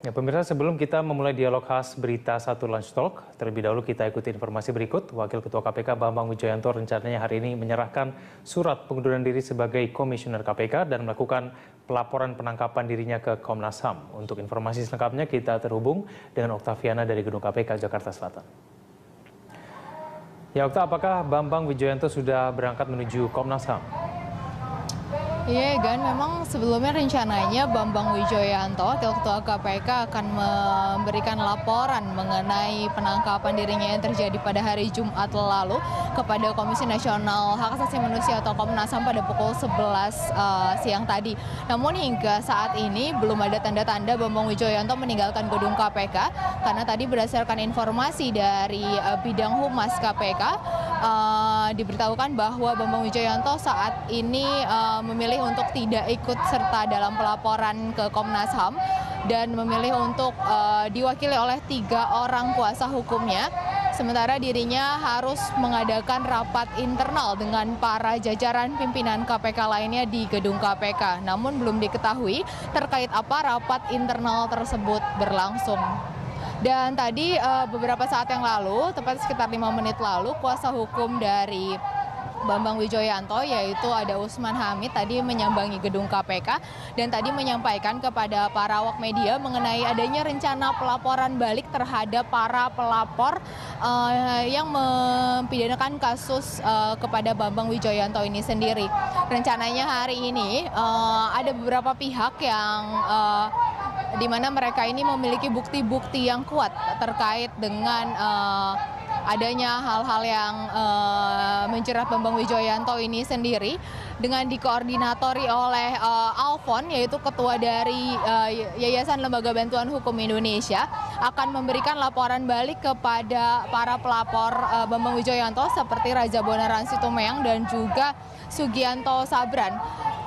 Ya, pemirsa, sebelum kita memulai dialog khas berita satu Lunch Talk, terlebih dahulu kita ikuti informasi berikut. Wakil Ketua KPK Bambang Wijoyanto rencananya hari ini menyerahkan surat pengunduran diri sebagai Komisioner KPK dan melakukan pelaporan penangkapan dirinya ke Komnas HAM. Untuk informasi selengkapnya kita terhubung dengan Oktaviana dari Gedung KPK Jakarta Selatan. Ya, Okta, apakah Bambang Wijoyanto sudah berangkat menuju Komnas HAM? Iya, Gan, memang sebelumnya rencananya Bambang Wijoyanto, Wakil Ketua KPK, akan memberikan laporan mengenai penangkapan dirinya yang terjadi pada hari Jumat lalu kepada Komisi Nasional Hak Asasi Manusia atau Komnas HAM pada pukul 11 siang tadi. Namun hingga saat ini belum ada tanda-tanda Bambang Wijoyanto meninggalkan gedung KPK karena tadi berdasarkan informasi dari bidang humas KPK, diberitahukan bahwa Bambang Wijoyanto saat ini memilih untuk tidak ikut serta dalam pelaporan ke Komnas HAM dan memilih untuk diwakili oleh 3 orang kuasa hukumnya. Sementara dirinya harus mengadakan rapat internal dengan para jajaran pimpinan KPK lainnya di gedung KPK. Namun belum diketahui terkait apa rapat internal tersebut berlangsung. Dan tadi beberapa saat yang lalu, tepat sekitar 5 menit lalu, kuasa hukum dari Bambang Wijoyanto yaitu ada Usman Hamid tadi menyambangi gedung KPK dan tadi menyampaikan kepada para awak media mengenai adanya rencana pelaporan balik terhadap para pelapor yang mempidanakan kasus kepada Bambang Wijoyanto ini sendiri. Rencananya hari ini ada beberapa pihak yang di mana mereka ini memiliki bukti-bukti yang kuat terkait dengan adanya hal-hal yang menjerat Bambang Wijoyanto ini sendiri dengan dikoordinatori oleh Alfon, yaitu ketua dari Yayasan Lembaga Bantuan Hukum Indonesia, akan memberikan laporan balik kepada para pelapor Bambang Wijoyanto seperti Raja Bonaran Situmorang dan juga Sugianto Sabran.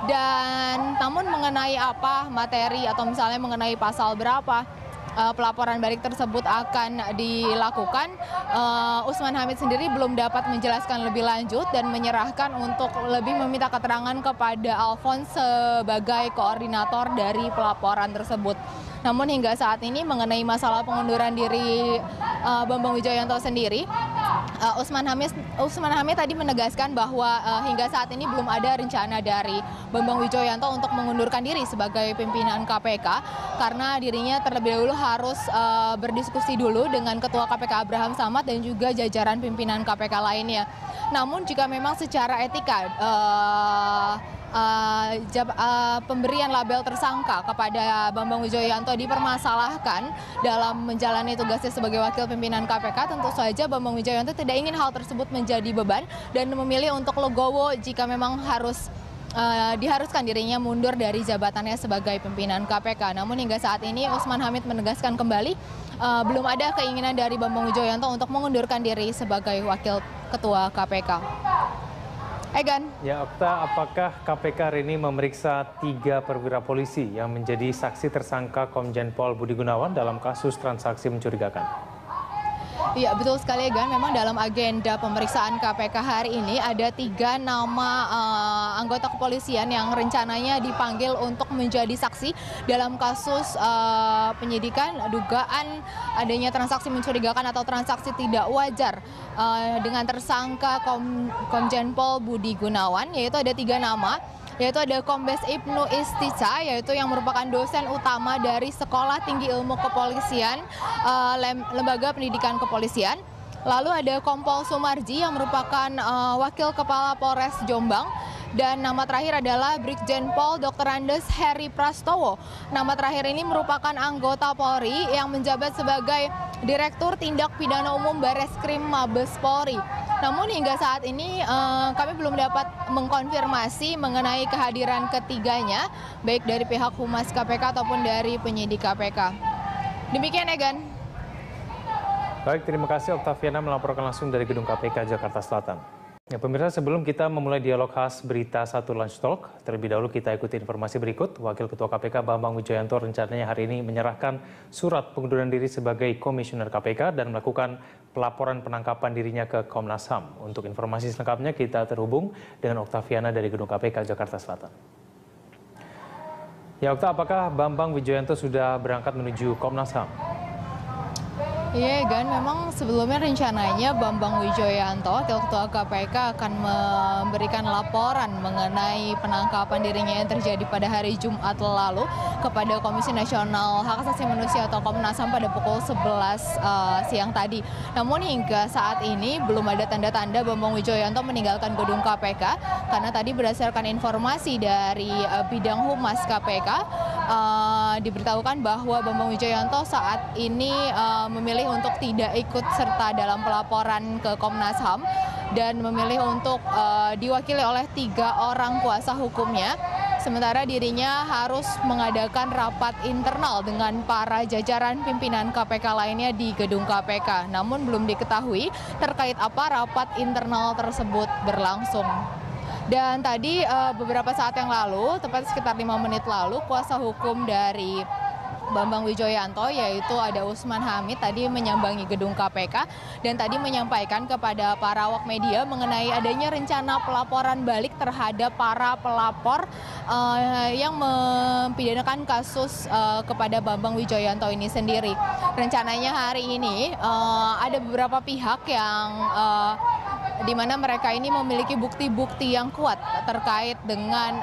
Dan namun mengenai apa materi atau misalnya mengenai pasal berapa pelaporan balik tersebut akan dilakukan, Usman Hamid sendiri belum dapat menjelaskan lebih lanjut dan menyerahkan untuk lebih meminta keterangan kepada Alfons sebagai koordinator dari pelaporan tersebut. Namun hingga saat ini mengenai masalah pengunduran diri Bambang Wijoyanto sendiri, Usman Hamid tadi menegaskan bahwa hingga saat ini belum ada rencana dari Bambang Wijoyanto untuk mengundurkan diri sebagai pimpinan KPK karena dirinya terlebih dahulu harus berdiskusi dulu dengan Ketua KPK Abraham Samad dan juga jajaran pimpinan KPK lainnya. Namun jika memang secara etika pemberian label tersangka kepada Bambang Wijoyanto dipermasalahkan dalam menjalani tugasnya sebagai wakil pimpinan KPK, tentu saja Bambang Wijoyanto tidak ingin hal tersebut menjadi beban dan memilih untuk legowo jika memang harus diharuskan dirinya mundur dari jabatannya sebagai pimpinan KPK. Namun hingga saat ini Usman Hamid menegaskan kembali belum ada keinginan dari Bambang Wijoyanto untuk mengundurkan diri sebagai wakil ketua KPK. Egan. Ya, Okta, apakah KPK hari ini memeriksa 3 perwira polisi yang menjadi saksi tersangka Komjen Pol Budi Gunawan dalam kasus transaksi mencurigakan? Iya, betul sekali, Gan. Memang dalam agenda pemeriksaan KPK hari ini ada 3 nama anggota kepolisian yang rencananya dipanggil untuk menjadi saksi dalam kasus penyidikan dugaan adanya transaksi mencurigakan atau transaksi tidak wajar dengan tersangka Komjen Pol Budi Gunawan, yaitu ada 3 nama. Yaitu ada Kombes Ibnu Istica, yaitu yang merupakan dosen utama dari Sekolah Tinggi Ilmu Kepolisian, Lembaga Pendidikan Kepolisian. Lalu ada Kompol Sumarji yang merupakan Wakil Kepala Polres Jombang. Dan nama terakhir adalah Brigjen Pol Dr. Andes Heri Prastowo. Nama terakhir ini merupakan anggota Polri yang menjabat sebagai Direktur Tindak Pidana Umum Bareskrim Mabes Polri. Namun hingga saat ini kami belum dapat mengkonfirmasi mengenai kehadiran ketiganya, baik dari pihak Humas KPK ataupun dari penyidik KPK. Demikian, Egan. Baik, terima kasih Oktaviana melaporkan langsung dari Gedung KPK Jakarta Selatan. Ya, pemirsa, sebelum kita memulai dialog khas berita satu Lunch Talk, terlebih dahulu kita ikuti informasi berikut. Wakil Ketua KPK Bambang Wijoyanto rencananya hari ini menyerahkan surat pengunduran diri sebagai Komisioner KPK dan melakukan pelaporan penangkapan dirinya ke Komnas HAM. Untuk informasi selengkapnya kita terhubung dengan Oktaviana dari Gedung KPK Jakarta Selatan. Ya, Okta, apakah Bambang Wijoyanto sudah berangkat menuju Komnas HAM? Iya, Gan, memang sebelumnya rencananya Bambang Wijoyanto, Wakil Ketua KPK, akan memberikan laporan mengenai penangkapan dirinya yang terjadi pada hari Jumat lalu kepada Komisi Nasional Hak Asasi Manusia atau Komnas HAM pada pukul 11 siang tadi. Namun hingga saat ini belum ada tanda-tanda Bambang Wijoyanto meninggalkan gedung KPK, karena tadi berdasarkan informasi dari bidang humas KPK, diberitahukan bahwa Bambang Wijoyanto saat ini memilih untuk tidak ikut serta dalam pelaporan ke Komnas HAM dan memilih untuk diwakili oleh 3 orang kuasa hukumnya. Sementara dirinya harus mengadakan rapat internal dengan para jajaran pimpinan KPK lainnya di gedung KPK. Namun belum diketahui terkait apa rapat internal tersebut berlangsung. Dan tadi beberapa saat yang lalu, tepat sekitar 5 menit lalu, kuasa hukum dari Bambang Wijoyanto, yaitu ada Usman Hamid, tadi menyambangi gedung KPK dan tadi menyampaikan kepada para awak media mengenai adanya rencana pelaporan balik terhadap para pelapor yang mempidanakan kasus kepada Bambang Wijoyanto ini sendiri. Rencananya hari ini ada beberapa pihak yang di mana mereka ini memiliki bukti-bukti yang kuat terkait dengan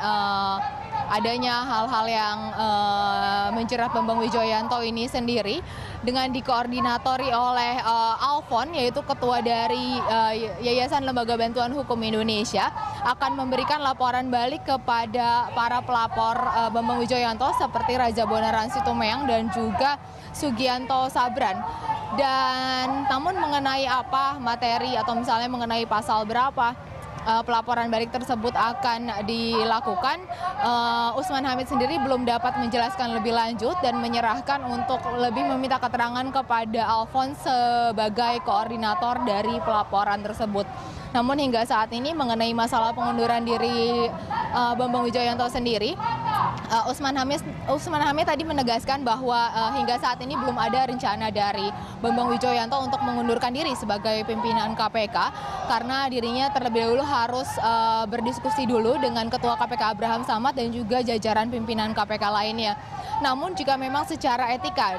adanya hal-hal yang menjerat Bambang Wijoyanto ini sendiri, dengan dikoordinatori oleh Alfon, yaitu ketua dari Yayasan Lembaga Bantuan Hukum Indonesia, akan memberikan laporan balik kepada para pelapor Bambang Wijoyanto seperti Raja Bonaran Situmorang dan juga Sugianto Sabran. Dan namun mengenai apa materi atau misalnya mengenai pasal berapa pelaporan balik tersebut akan dilakukan, Usman Hamid sendiri belum dapat menjelaskan lebih lanjut dan menyerahkan untuk lebih meminta keterangan kepada Alfons sebagai koordinator dari pelaporan tersebut. Namun hingga saat ini mengenai masalah pengunduran diri Bambang Wijoyanto sendiri, Usman Hamid tadi menegaskan bahwa hingga saat ini belum ada rencana dari Bambang Wijoyanto untuk mengundurkan diri sebagai pimpinan KPK, karena dirinya terlebih dahulu harus berdiskusi dulu dengan Ketua KPK Abraham Samad dan juga jajaran pimpinan KPK lainnya. Namun jika memang secara etika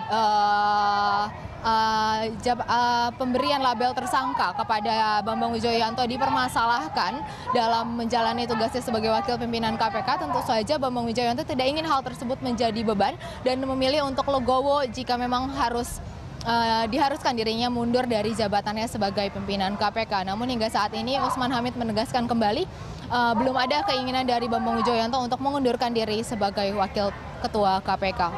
pemberian label tersangka kepada Bambang Wijoyanto dipermasalahkan dalam menjalani tugasnya sebagai wakil pimpinan KPK, tentu saja Bambang Wijoyanto tidak ingin hal tersebut menjadi beban dan memilih untuk legowo jika memang diharuskan dirinya mundur dari jabatannya sebagai pimpinan KPK. Namun hingga saat ini Usman Hamid menegaskan kembali belum ada keinginan dari Bambang Wijoyanto untuk mengundurkan diri sebagai wakil ketua KPK.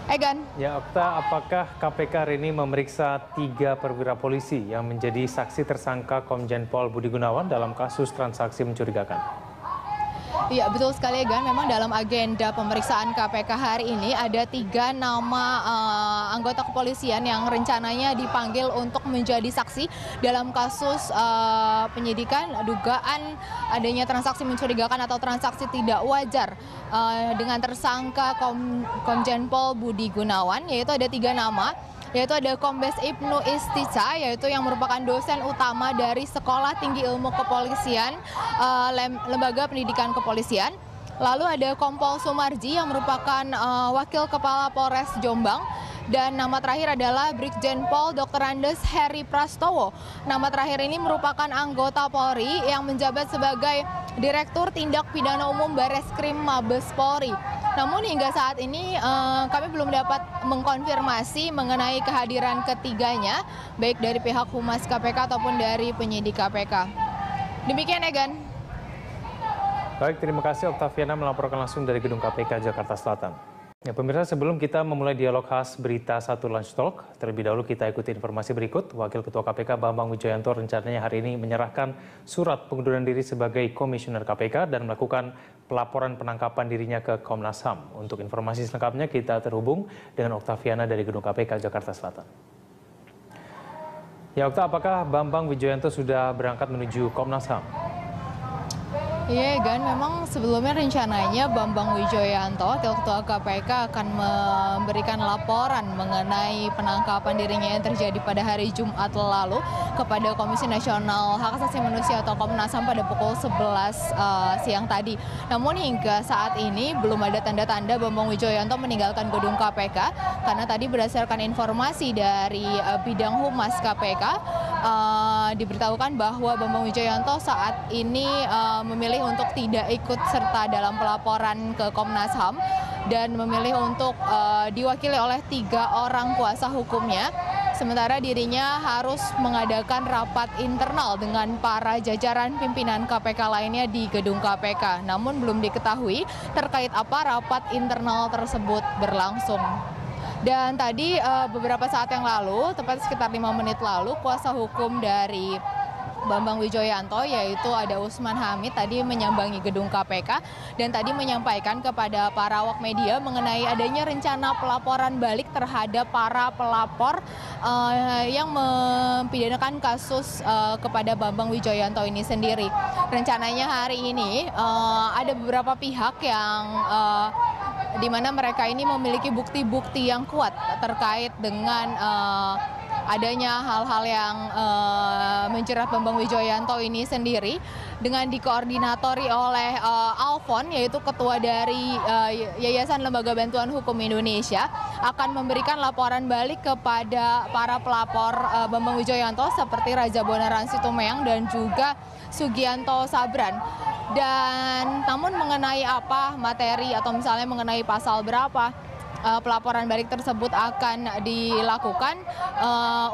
Egan. Ya, Okta, apakah KPK hari ini memeriksa 3 perwira polisi yang menjadi saksi tersangka Komjen Pol Budi Gunawan dalam kasus transaksi mencurigakan? Iya, betul sekali, Egan. Memang dalam agenda pemeriksaan KPK hari ini ada 3 nama anggota kepolisian yang rencananya dipanggil untuk menjadi saksi dalam kasus penyidikan dugaan adanya transaksi mencurigakan atau transaksi tidak wajar dengan tersangka Komjen Pol Budi Gunawan, yaitu ada 3 nama. Yaitu ada Kombes Ibnu Istica, yaitu yang merupakan dosen utama dari Sekolah Tinggi Ilmu Kepolisian, Lembaga Pendidikan Kepolisian. Lalu ada Kompol Sumarji yang merupakan Wakil Kepala Polres Jombang. Dan nama terakhir adalah Brigjen Pol Dr. Andes Heri Prastowo. Nama terakhir ini merupakan anggota Polri yang menjabat sebagai Direktur Tindak Pidana Umum Bareskrim Mabes Polri. Namun hingga saat ini kami belum dapat mengkonfirmasi mengenai kehadiran ketiganya, baik dari pihak Humas KPK ataupun dari penyidik KPK. Demikian, Egan. Baik, terima kasih Oktaviana melaporkan langsung dari Gedung KPK Jakarta Selatan. Ya, pemirsa, sebelum kita memulai dialog khas Berita 1 Lunch Talk, terlebih dahulu kita ikuti informasi berikut. Wakil Ketua KPK Bambang Wijoyanto rencananya hari ini menyerahkan surat pengunduran diri sebagai Komisioner KPK dan melakukan pelaporan penangkapan dirinya ke Komnas HAM. Untuk informasi selengkapnya kita terhubung dengan Oktaviana dari Gedung KPK Jakarta Selatan. Ya, Okta, apakah Bambang Wijoyanto sudah berangkat menuju Komnas HAM? Iya, Gan, memang sebelumnya rencananya Bambang Wijoyanto, Wakil Ketua KPK, akan memberikan laporan mengenai penangkapan dirinya yang terjadi pada hari Jumat lalu kepada Komisi Nasional Hak Asasi Manusia atau Komnas HAM pada pukul 11 siang tadi. Namun hingga saat ini belum ada tanda-tanda Bambang Wijoyanto meninggalkan gedung KPK karena tadi berdasarkan informasi dari bidang humas KPK, diberitahukan bahwa Bambang Wijoyanto saat ini memilih untuk tidak ikut serta dalam pelaporan ke Komnas HAM dan memilih untuk diwakili oleh 3 orang kuasa hukumnya. Sementara dirinya harus mengadakan rapat internal dengan para jajaran pimpinan KPK lainnya di gedung KPK. Namun belum diketahui terkait apa rapat internal tersebut berlangsung. Dan tadi beberapa saat yang lalu, tepat sekitar 5 menit lalu, kuasa hukum dari Bambang Wijoyanto yaitu ada Usman Hamid tadi menyambangi gedung KPK dan tadi menyampaikan kepada para awak media mengenai adanya rencana pelaporan balik terhadap para pelapor yang mempidanakan kasus kepada Bambang Wijoyanto ini sendiri. Rencananya hari ini ada beberapa pihak yang di mana mereka ini memiliki bukti-bukti yang kuat terkait dengan adanya hal-hal yang menjerat Bambang Wijoyanto ini sendiri dengan dikoordinatori oleh Alfon, yaitu ketua dari Yayasan Lembaga Bantuan Hukum Indonesia, akan memberikan laporan balik kepada para pelapor Bambang Wijoyanto seperti Raja Bonaran Situmorang dan juga Sugianto Sabran. Dan namun mengenai apa materi atau misalnya mengenai pasal berapa pelaporan balik tersebut akan dilakukan,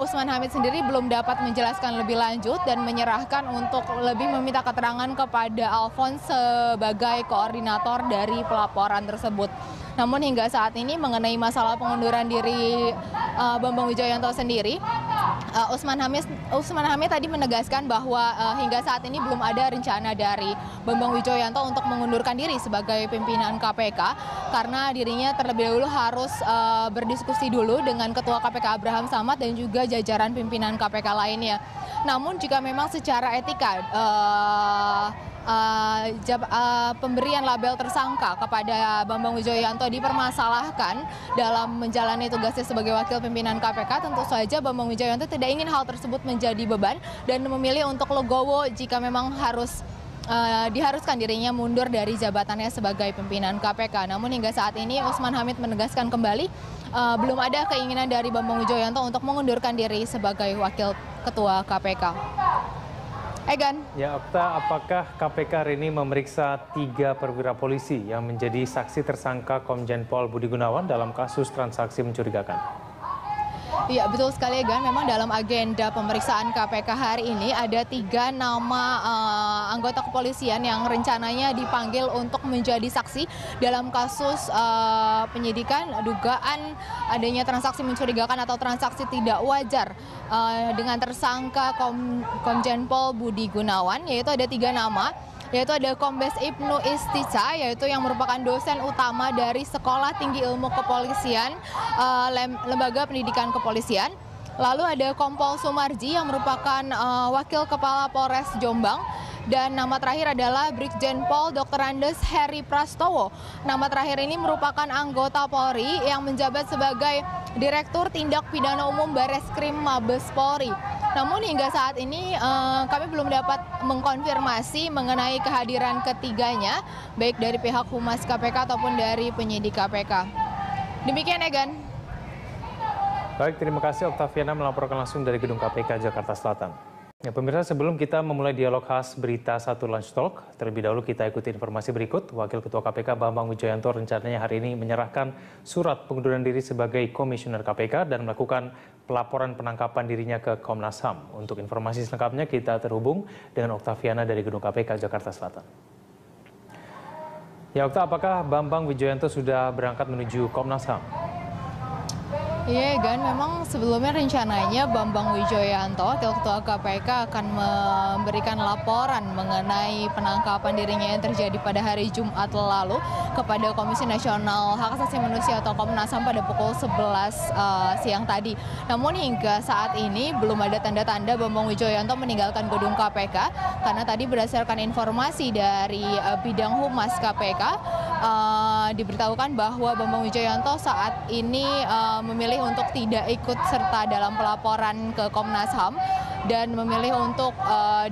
Usman Hamid sendiri belum dapat menjelaskan lebih lanjut dan menyerahkan untuk lebih meminta keterangan kepada Alfons sebagai koordinator dari pelaporan tersebut. Namun hingga saat ini mengenai masalah pengunduran diri Bambang Wijoyanto sendiri, Usman Hamid tadi menegaskan bahwa hingga saat ini belum ada rencana dari Bambang Wijoyanto untuk mengundurkan diri sebagai pimpinan KPK karena dirinya terlebih dahulu harus berdiskusi dulu dengan Ketua KPK Abraham Samad dan juga jajaran pimpinan KPK lainnya. Namun jika memang secara etika pemberian label tersangka kepada Bambang Wijoyanto dipermasalahkan dalam menjalani tugasnya sebagai wakil pimpinan KPK, tentu saja Bambang Wijoyanto tidak ingin hal tersebut menjadi beban dan memilih untuk legowo jika memang harus diharuskan dirinya mundur dari jabatannya sebagai pimpinan KPK. Namun hingga saat ini Usman Hamid menegaskan kembali belum ada keinginan dari Bambang Wijoyanto untuk mengundurkan diri sebagai wakil ketua KPK. Egan. Ya, Okta, apakah KPK hari ini memeriksa 3 perwira polisi yang menjadi saksi tersangka Komjen Pol Budi Gunawan dalam kasus transaksi mencurigakan? Iya, betul sekali, Egan. Memang dalam agenda pemeriksaan KPK hari ini ada 3 nama anggota kepolisian yang rencananya dipanggil untuk menjadi saksi dalam kasus penyidikan dugaan adanya transaksi mencurigakan atau transaksi tidak wajar dengan tersangka Komjen Pol Budi Gunawan, yaitu ada 3 nama. Yaitu ada Kombes Ibnu Istica, yaitu yang merupakan dosen utama dari Sekolah Tinggi Ilmu Kepolisian, Lembaga Pendidikan Kepolisian. Lalu ada Kompol Sumarji yang merupakan Wakil Kepala Polres Jombang. Dan nama terakhir adalah Brigjen Pol Dr. Andes Heri Prastowo. Nama terakhir ini merupakan anggota Polri yang menjabat sebagai Direktur Tindak Pidana Umum Bareskrim Mabes Polri. Namun hingga saat ini kami belum dapat mengkonfirmasi mengenai kehadiran ketiganya, baik dari pihak Humas KPK ataupun dari penyidik KPK. Demikian, Egan. Baik, terima kasih Oktaviana melaporkan langsung dari Gedung KPK Jakarta Selatan. Ya, pemirsa, sebelum kita memulai dialog khas Berita 1 Lunch Talk, terlebih dahulu kita ikuti informasi berikut. Wakil Ketua KPK Bambang Wijoyanto rencananya hari ini menyerahkan surat pengunduran diri sebagai Komisioner KPK dan melakukan pelaporan penangkapan dirinya ke Komnas HAM. Untuk informasi selengkapnya kita terhubung dengan Oktaviana dari Gedung KPK Jakarta Selatan. Ya, Okta, apakah Bambang Wijoyanto sudah berangkat menuju Komnas HAM? Iya, Gan, memang sebelumnya rencananya Bambang Wijoyanto, Wakil Ketua KPK, akan memberikan laporan mengenai penangkapan dirinya yang terjadi pada hari Jumat lalu kepada Komisi Nasional Hak Asasi Manusia atau Komnas HAM pada pukul 11 siang tadi. Namun hingga saat ini belum ada tanda-tanda Bambang Wijoyanto meninggalkan gedung KPK karena tadi berdasarkan informasi dari bidang humas KPK, diberitahukan bahwa Bambang Wijoyanto saat ini memilih untuk tidak ikut serta dalam pelaporan ke Komnas HAM dan memilih untuk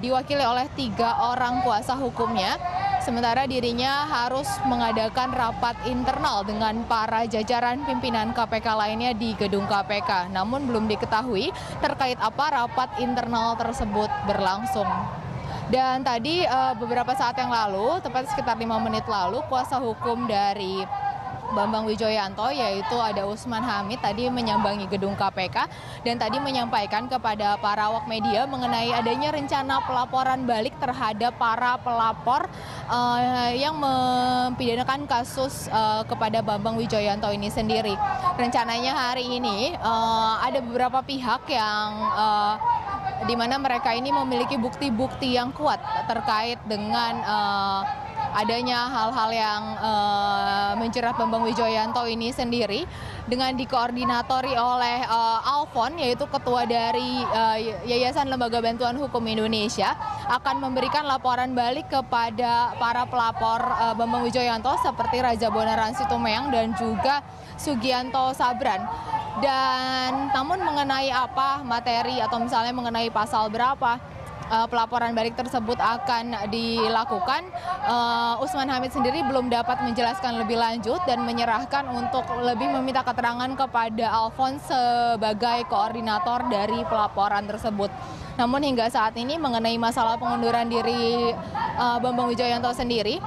diwakili oleh 3 orang kuasa hukumnya. Sementara dirinya harus mengadakan rapat internal dengan para jajaran pimpinan KPK lainnya di gedung KPK. Namun belum diketahui terkait apa rapat internal tersebut berlangsung. Dan tadi beberapa saat yang lalu, tepat sekitar 5 menit lalu, kuasa hukum dari Bambang Wijoyanto yaitu ada Usman Hamid tadi menyambangi gedung KPK dan tadi menyampaikan kepada para awak media mengenai adanya rencana pelaporan balik terhadap para pelapor yang mempidanakan kasus kepada Bambang Wijoyanto ini sendiri. Rencananya hari ini ada beberapa pihak yang di mana mereka ini memiliki bukti-bukti yang kuat terkait dengan adanya hal-hal yang menjerat Bambang Wijoyanto ini sendiri dengan dikoordinatori oleh Alfon, yaitu ketua dari Yayasan Lembaga Bantuan Hukum Indonesia, akan memberikan laporan balik kepada para pelapor Bambang Wijoyanto seperti Raja Bonaran Situmorang dan juga Sugianto Sabran. Dan namun mengenai apa materi atau misalnya mengenai pasal berapa pelaporan balik tersebut akan dilakukan, Usman Hamid sendiri belum dapat menjelaskan lebih lanjut dan menyerahkan untuk lebih meminta keterangan kepada Alfon sebagai koordinator dari pelaporan tersebut. Namun hingga saat ini mengenai masalah pengunduran diri Bambang Wijoyanto sendiri,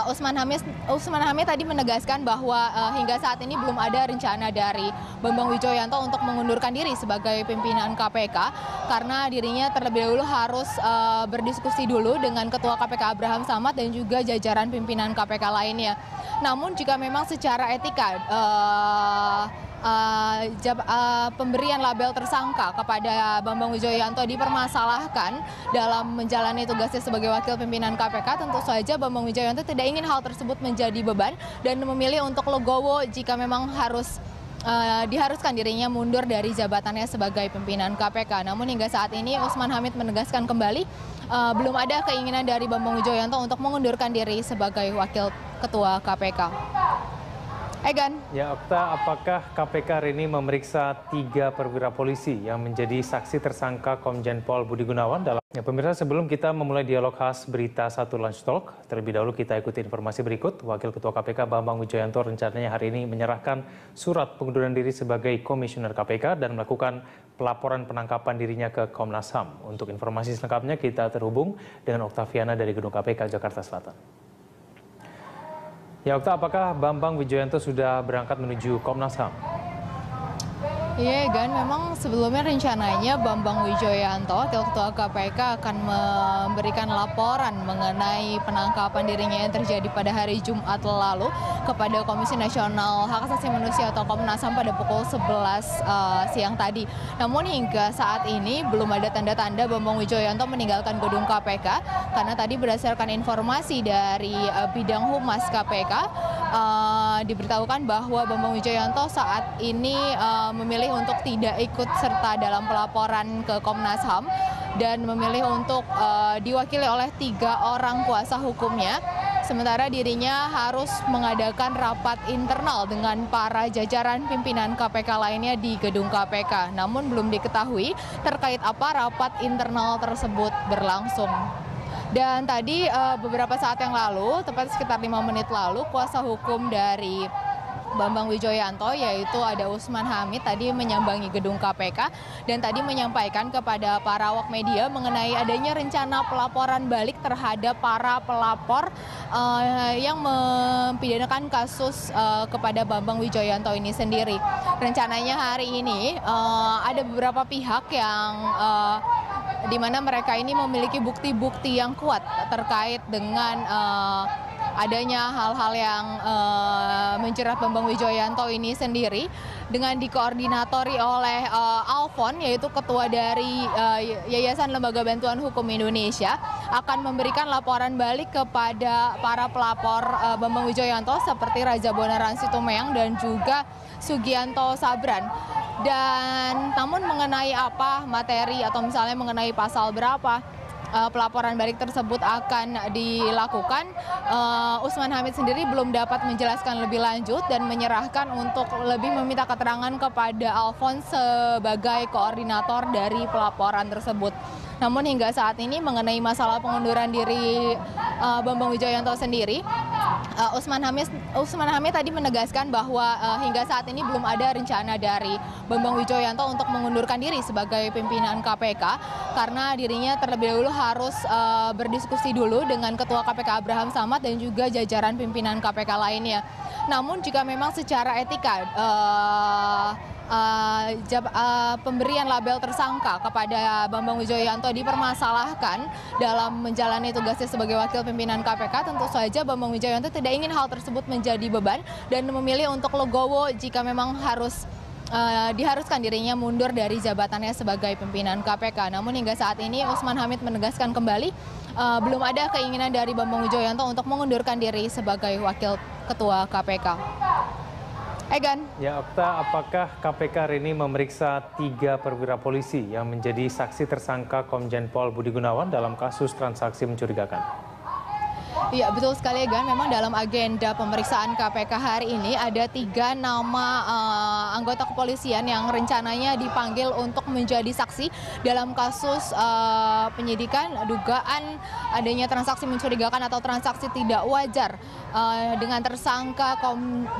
Usman Hamid tadi menegaskan bahwa hingga saat ini belum ada rencana dari Bambang Wijoyanto untuk mengundurkan diri sebagai pimpinan KPK karena dirinya terlebih dahulu harus berdiskusi dulu dengan Ketua KPK Abraham Samad dan juga jajaran pimpinan KPK lainnya. Namun jika memang secara etika pemberian label tersangka kepada Bambang Wijoyanto dipermasalahkan dalam menjalani tugasnya sebagai wakil pimpinan KPK, tentu saja Bambang Wijoyanto tidak ingin hal tersebut menjadi beban dan memilih untuk legowo jika memang harus diharuskan dirinya mundur dari jabatannya sebagai pimpinan KPK. Namun hingga saat ini Usman Hamid menegaskan kembali belum ada keinginan dari Bambang Wijoyanto untuk mengundurkan diri sebagai wakil ketua KPK. Egan. Ya, Okta, apakah KPK hari ini memeriksa 3 perwira polisi yang menjadi saksi tersangka Komjen Pol Budi Gunawan dalam... Ya, pemirsa, sebelum kita memulai dialog khas berita 1 Lunch Talk, terlebih dahulu kita ikuti informasi berikut. Wakil Ketua KPK Bambang Wijoyanto rencananya hari ini menyerahkan surat pengunduran diri sebagai Komisioner KPK dan melakukan pelaporan penangkapan dirinya ke Komnas HAM. Untuk informasi selengkapnya kita terhubung dengan Oktaviana dari Gedung KPK Jakarta Selatan. Ya, Okta, apakah Bambang Wijoyanto sudah berangkat menuju Komnas HAM? Iya, Gan, memang sebelumnya rencananya Bambang Wijoyanto, Wakil Ketua KPK, akan memberikan laporan mengenai penangkapan dirinya yang terjadi pada hari Jumat lalu kepada Komisi Nasional Hak Asasi Manusia atau Komnas HAM pada pukul 11 siang tadi. Namun hingga saat ini belum ada tanda-tanda Bambang Wijoyanto meninggalkan gedung KPK karena tadi berdasarkan informasi dari bidang humas KPK, diberitahukan bahwa Bambang Wijoyanto saat ini memilih untuk tidak ikut serta dalam pelaporan ke Komnas HAM dan memilih untuk diwakili oleh 3 orang kuasa hukumnya. Sementara dirinya harus mengadakan rapat internal dengan para jajaran pimpinan KPK lainnya di gedung KPK. Namun belum diketahui terkait apa rapat internal tersebut berlangsung. Dan tadi beberapa saat yang lalu, tepat sekitar 5 menit lalu, kuasa hukum dari Bambang Wijoyanto yaitu ada Usman Hamid tadi menyambangi gedung KPK dan tadi menyampaikan kepada para awak media mengenai adanya rencana pelaporan balik terhadap para pelapor yang mempidanakan kasus kepada Bambang Wijoyanto ini sendiri. Rencananya hari ini ada beberapa pihak yang di mana mereka ini memiliki bukti-bukti yang kuat terkait dengan adanya hal-hal yang menjerat Bambang Wijoyanto ini sendiri dengan dikoordinatori oleh Alfon, yaitu ketua dari Yayasan Lembaga Bantuan Hukum Indonesia, akan memberikan laporan balik kepada para pelapor Bambang Wijoyanto seperti Raja Bonaran Situmorang dan juga Sugianto Sabran. Dan namun mengenai apa materi atau misalnya mengenai pasal berapa pelaporan balik tersebut akan dilakukan, Usman Hamid sendiri belum dapat menjelaskan lebih lanjut dan menyerahkan untuk lebih meminta keterangan kepada Alfon sebagai koordinator dari pelaporan tersebut. Namun hingga saat ini mengenai masalah pengunduran diri Bambang Wijoyanto sendiri, Usman Hamid tadi menegaskan bahwa hingga saat ini belum ada rencana dari Bambang Wijoyanto untuk mengundurkan diri sebagai pimpinan KPK karena dirinya terlebih dahulu harus berdiskusi dulu dengan Ketua KPK Abraham Samad dan juga jajaran pimpinan KPK lainnya. Namun jika memang secara etika pemberian label tersangka kepada Bambang Wijoyanto dipermasalahkan dalam menjalani tugasnya sebagai wakil pimpinan KPK, tentu saja Bambang Wijoyanto tidak ingin hal tersebut menjadi beban dan memilih untuk legowo jika memang harus diharuskan dirinya mundur dari jabatannya sebagai pimpinan KPK. Namun hingga saat ini Usman Hamid menegaskan kembali belum ada keinginan dari Bambang Wijoyanto untuk mengundurkan diri sebagai wakil ketua KPK. Egan. Ya, Okta, apakah KPK hari ini memeriksa 3 perwira polisi yang menjadi saksi tersangka Komjen Pol Budi Gunawan dalam kasus transaksi mencurigakan? Iya, betul sekali, Egan. Memang dalam agenda pemeriksaan KPK hari ini ada 3 nama anggota kepolisian yang rencananya dipanggil untuk menjadi saksi dalam kasus penyidikan dugaan adanya transaksi mencurigakan atau transaksi tidak wajar dengan tersangka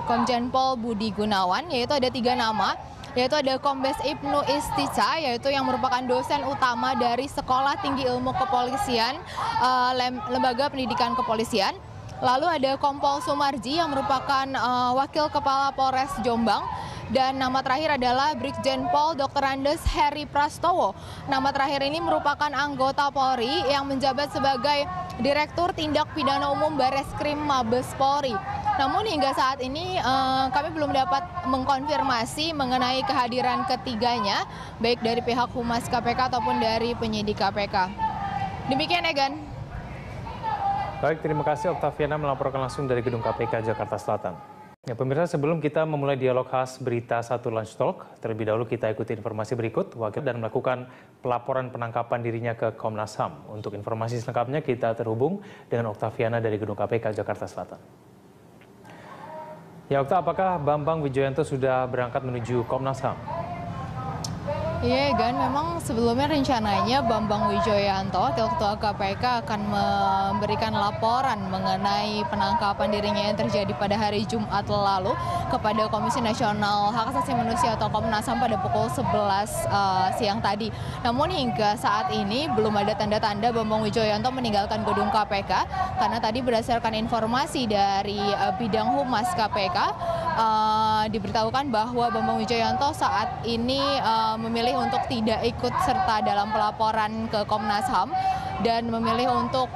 Komjen Pol Budi Gunawan, yaitu ada 3 nama. Yaitu ada Kombes Ibnu Istica, yaitu yang merupakan dosen utama dari Sekolah Tinggi Ilmu Kepolisian, Lembaga Pendidikan Kepolisian. Lalu ada Kompol Sumarji yang merupakan Wakil Kepala Polres Jombang. Dan nama terakhir adalah Brigjen Pol Dr. Andes Heri Prastowo. Nama terakhir ini merupakan anggota Polri yang menjabat sebagai Direktur Tindak Pidana Umum Bareskrim Mabes Polri. Namun hingga saat ini kami belum dapat mengkonfirmasi mengenai kehadiran ketiganya, baik dari pihak Humas KPK ataupun dari penyidik KPK. Demikian, Egan. Baik, terima kasih Oktaviana melaporkan langsung dari Gedung KPK Jakarta Selatan. Ya, pemirsa, sebelum kita memulai dialog khas berita 1 Lunch Talk, terlebih dahulu kita ikuti informasi berikut. Wakil dan melakukan pelaporan penangkapan dirinya ke Komnas HAM. Untuk informasi selengkapnya kita terhubung dengan Oktaviana dari Gedung KPK Jakarta Selatan. Ya, Okta, apakah Bambang Wijoyanto sudah berangkat menuju Komnas HAM? Iya, Gan, memang sebelumnya rencananya Bambang Wijoyanto, Wakil Ketua KPK, akan memberikan laporan mengenai penangkapan dirinya yang terjadi pada hari Jumat lalu kepada Komisi Nasional Hak Asasi Manusia atau Komnas HAM pada pukul 11 siang tadi. Namun hingga saat ini belum ada tanda-tanda Bambang Wijoyanto meninggalkan gedung KPK karena tadi berdasarkan informasi dari bidang Humas KPK diberitahukan bahwa Bambang Wijoyanto saat ini memilih untuk tidak ikut serta dalam pelaporan ke Komnas HAM dan memilih untuk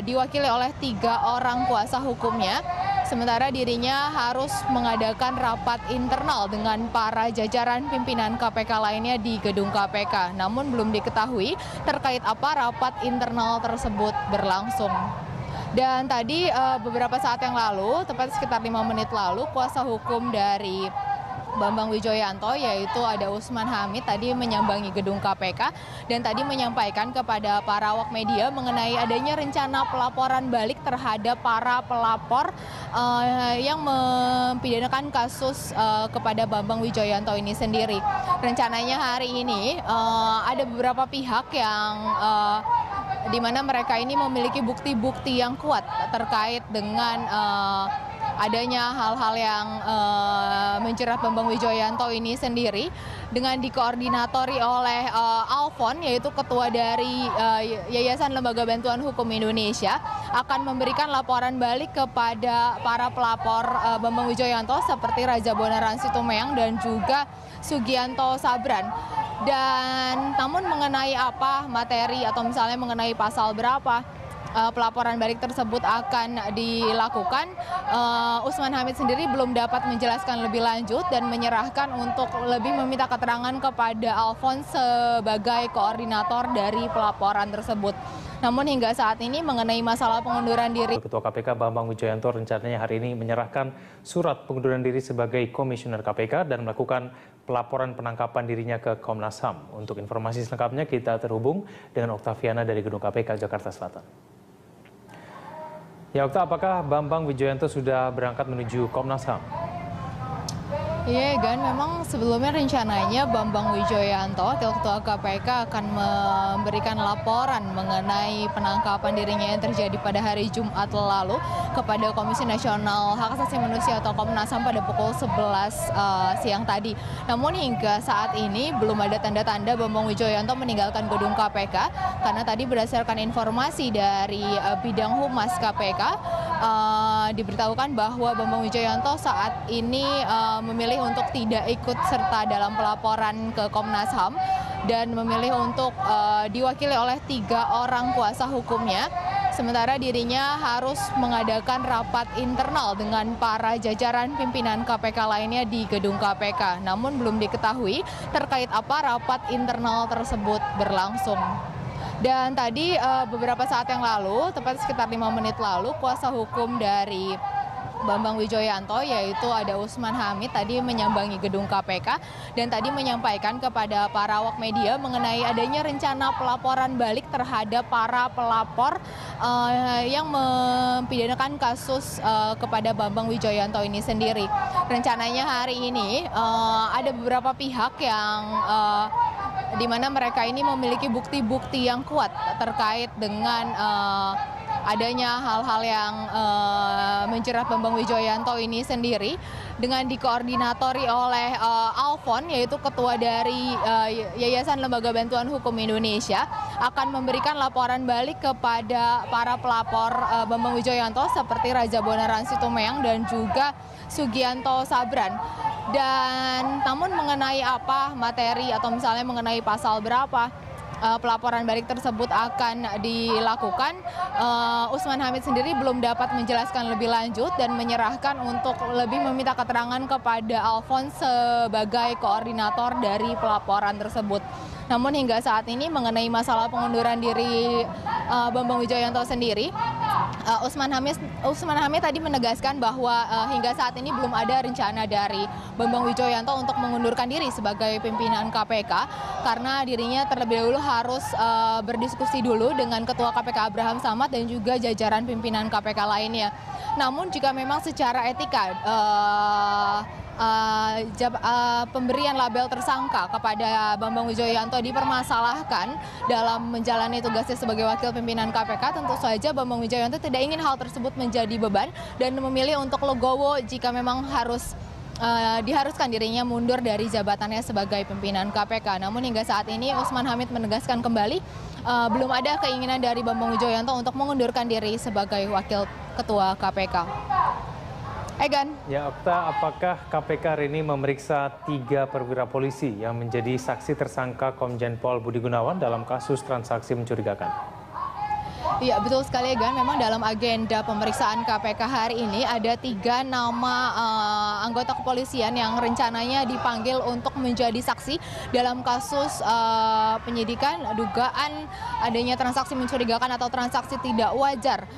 diwakili oleh 3 orang kuasa hukumnya. Sementara dirinya harus mengadakan rapat internal dengan para jajaran pimpinan KPK lainnya di gedung KPK. Namun belum diketahui terkait apa rapat internal tersebut berlangsung. Dan tadi beberapa saat yang lalu, tepat sekitar 5 menit lalu, kuasa hukum dari Bambang Wijoyanto, yaitu ada Usman Hamid, tadi menyambangi gedung KPK dan tadi menyampaikan kepada para awak media mengenai adanya rencana pelaporan balik terhadap para pelapor yang mempidanakan kasus kepada Bambang Wijoyanto ini sendiri. Rencananya hari ini ada beberapa pihak yang di mana mereka ini memiliki bukti-bukti yang kuat terkait dengan adanya hal-hal yang menjerat Bambang Wijoyanto ini sendiri dengan dikoordinatori oleh Alfon, yaitu ketua dari Yayasan Lembaga Bantuan Hukum Indonesia, akan memberikan laporan balik kepada para pelapor Bambang Wijoyanto seperti Raja Bonaran Situmorang dan juga Sugianto Sabran. Dan namun mengenai apa materi atau misalnya mengenai pasal berapa pelaporan balik tersebut akan dilakukan, Usman Hamid sendiri belum dapat menjelaskan lebih lanjut dan menyerahkan untuk lebih meminta keterangan kepada Alphonse sebagai koordinator dari pelaporan tersebut. Namun hingga saat ini mengenai masalah pengunduran diri, Ketua KPK Bambang Wijoyanto rencananya hari ini menyerahkan surat pengunduran diri sebagai Komisioner KPK dan melakukan pelaporan penangkapan dirinya ke Komnas HAM. Untuk informasi selengkapnya kita terhubung dengan Oktaviana dari Gedung KPK Jakarta Selatan. Ya Okta, apakah Bambang Wijoyanto sudah berangkat menuju Komnas HAM? Iya, Gan, memang sebelumnya rencananya Bambang Wijoyanto, Wakil Ketua KPK, akan memberikan laporan mengenai penangkapan dirinya yang terjadi pada hari Jumat lalu kepada Komisi Nasional Hak Asasi Manusia atau Komnas HAM pada pukul 11 siang tadi. Namun hingga saat ini belum ada tanda-tanda Bambang Wijoyanto meninggalkan gedung KPK karena tadi berdasarkan informasi dari bidang humas KPK, diberitahukan bahwa Bambang Wijoyanto saat ini memilih untuk tidak ikut serta dalam pelaporan ke Komnas HAM dan memilih untuk diwakili oleh 3 orang kuasa hukumnya. Sementara dirinya harus mengadakan rapat internal dengan para jajaran pimpinan KPK lainnya di gedung KPK. Namun belum diketahui terkait apa rapat internal tersebut berlangsung. Dan tadi beberapa saat yang lalu, tepat sekitar 5 menit lalu, kuasa hukum dari Bambang Wijoyanto yaitu ada Usman Hamid tadi menyambangi gedung KPK dan tadi menyampaikan kepada para awak media mengenai adanya rencana pelaporan balik terhadap para pelapor yang mempidanakan kasus kepada Bambang Wijoyanto ini sendiri. Rencananya hari ini ada beberapa pihak yang di mana mereka ini memiliki bukti-bukti yang kuat terkait dengan adanya hal-hal yang menjerat Bambang Wijoyanto ini sendiri dengan dikoordinatori oleh Alphonse, yaitu ketua dari Yayasan Lembaga Bantuan Hukum Indonesia, akan memberikan laporan balik kepada para pelapor Bambang Wijoyanto seperti Raja Bonaran Situmorang dan juga Sugianto Sabran. Dan namun mengenai apa materi atau misalnya mengenai pasal berapa pelaporan balik tersebut akan dilakukan, Usman Hamid sendiri belum dapat menjelaskan lebih lanjut dan menyerahkan untuk lebih meminta keterangan kepada Alphonse sebagai koordinator dari pelaporan tersebut. Namun hingga saat ini mengenai masalah pengunduran diri Bambang Wijoyanto sendiri, Usman Hamid tadi menegaskan bahwa hingga saat ini belum ada rencana dari Bambang Wijoyanto untuk mengundurkan diri sebagai pimpinan KPK karena dirinya terlebih dahulu harus berdiskusi dulu dengan Ketua KPK Abraham Samad dan juga jajaran pimpinan KPK lainnya. Namun jika memang secara etika pemberian label tersangka kepada Bambang Wijoyanto dipermasalahkan dalam menjalani tugasnya sebagai wakil pimpinan KPK, tentu saja Bambang Wijoyanto tidak ingin hal tersebut menjadi beban dan memilih untuk legowo jika memang harus diharuskan dirinya mundur dari jabatannya sebagai pimpinan KPK. Namun hingga saat ini Usman Hamid menegaskan kembali belum ada keinginan dari Bambang Wijoyanto untuk mengundurkan diri sebagai wakil ketua KPK. Egan. Ya Okta, apakah KPK hari ini memeriksa 3 perwira polisi yang menjadi saksi tersangka Komjen Pol Budi Gunawan dalam kasus transaksi mencurigakan? Iya, betul sekali, Egan. Memang dalam agenda pemeriksaan KPK hari ini ada 3 nama anggota kepolisian yang rencananya dipanggil untuk menjadi saksi dalam kasus penyidikan dugaan adanya transaksi mencurigakan atau transaksi tidak wajar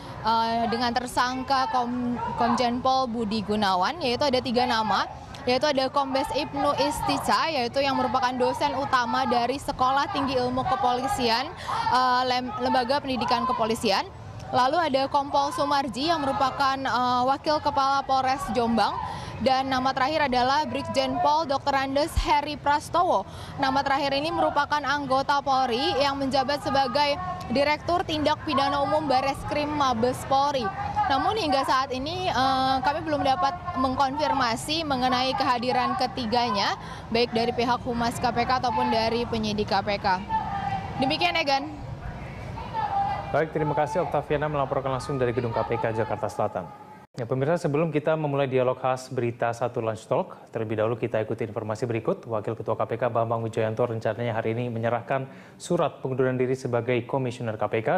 dengan tersangka Komjen Pol Budi Gunawan, yaitu ada 3 nama. Yaitu ada Kombes Ibnu Istica, yaitu yang merupakan dosen utama dari Sekolah Tinggi Ilmu Kepolisian, Lembaga Pendidikan Kepolisian. Lalu ada Kompol Sumarji yang merupakan Wakil Kepala Polres Jombang. Dan nama terakhir adalah Brigjen Pol Dr. Andes Heri Prastowo. Nama terakhir ini merupakan anggota Polri yang menjabat sebagai Direktur Tindak Pidana Umum Bareskrim Mabes Polri. Namun hingga saat ini kami belum dapat mengkonfirmasi mengenai kehadiran ketiganya, baik dari pihak Humas KPK ataupun dari penyidik KPK. Demikian, Egan. Baik, terima kasih Oktaviana melaporkan langsung dari Gedung KPK Jakarta Selatan. Ya, pemirsa, sebelum kita memulai dialog khas berita 1 Lunch Talk, terlebih dahulu kita ikuti informasi berikut. Wakil Ketua KPK Bambang Wijoyanto rencananya hari ini menyerahkan surat pengunduran diri sebagai Komisioner KPK.